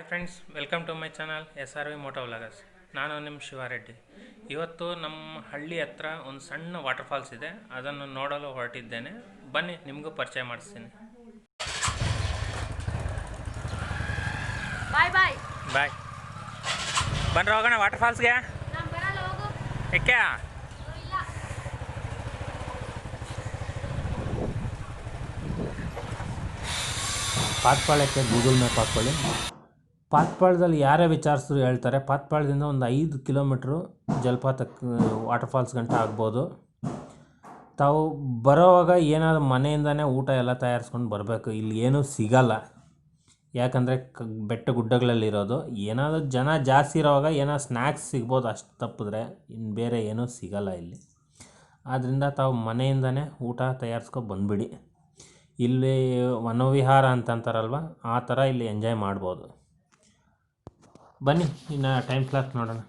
Friends, welcome to my channel SRV moto vloggers. ನಾನು ನಿಮ್ಮ ಶಿವಾರೆಡ್ಡಿ. ಇವತ್ತು ನಮ್ಮ ಹಳ್ಳಿ ಹತ್ರ ಒಂದು ಸಣ್ಣ ವಾಟರ್ಫಾಲ್ಸ್ ಇದೆ, ಅದನ್ನು ನೋಡಲು ಹೊರಟಿದ್ದೇನೆ. ಬನ್ನಿ, ನಿಮಗೂ ಪರಿಚಯ ಮಾಡಿಸ್ತೀನಿ. ಬಾಯ್ ಬಾಯ್ ಬಾಯ್. ಬನ್ರಿ ಹೋಗೋಣ ವಾಟರ್ಫಾಲ್ಸ್ಗೆ. ಏಕೆ ಪಾತ್ಪಾಳ್ಯಕ್ಕೆ ಗೂಗಲ್ ಮ್ಯಾಪ್ ಹಾಕ್ಕೊಳ್ಳಿ. ಪಾತ್ಪಾಳ್ಯದಲ್ಲಿ ಯಾರೇ ವಿಚಾರಿಸಿದ್ರು ಹೇಳ್ತಾರೆ, ಪಾತ್ಪಾಳ್ಯದಿಂದ ಒಂದು 5 ಕಿಲೋಮೀಟ್ರು ಜಲಪಾತಕ್ಕೆ ವಾಟರ್ಫಾಲ್ಸ್ ಗಂಟ ಆಗ್ಬೋದು. ತಾವು ಬರೋವಾಗ ಏನಾದರೂ ಮನೆಯಿಂದನೇ ಊಟ ಎಲ್ಲ ತಯಾರಿಸ್ಕೊಂಡು ಬರಬೇಕು. ಇಲ್ಲಿ ಏನೂ ಸಿಗಲ್ಲ, ಯಾಕಂದರೆ ಬೆಟ್ಟ ಗುಡ್ಡಗಳಲ್ಲಿರೋದು. ಏನಾದರೂ ಜನ ಜಾಸ್ತಿ ಇರೋವಾಗ ಏನೋ ಸ್ನ್ಯಾಕ್ಸ್ ಸಿಗ್ಬೋದು, ಅಷ್ಟು ತಪ್ಪಿದ್ರೆ ಇನ್ನು ಬೇರೆ ಏನೂ ಸಿಗಲ್ಲ ಇಲ್ಲಿ. ಆದ್ದರಿಂದ ತಾವು ಮನೆಯಿಂದನೇ ಊಟ ತಯಾರಿಸ್ಕೊಂಡು ಬಂದುಬಿಡಿ. ಇಲ್ಲಿ ವನವಿಹಾರ ಅಂತಂತಾರಲ್ವ, ಆ ಥರ ಇಲ್ಲಿ ಎಂಜಾಯ್ ಮಾಡ್ಬೋದು. ಬನ್ನಿ, ಇನ್ನು ಟೈಮ್ ಕ್ಲಾಕ್ ನೋಡೋಣ.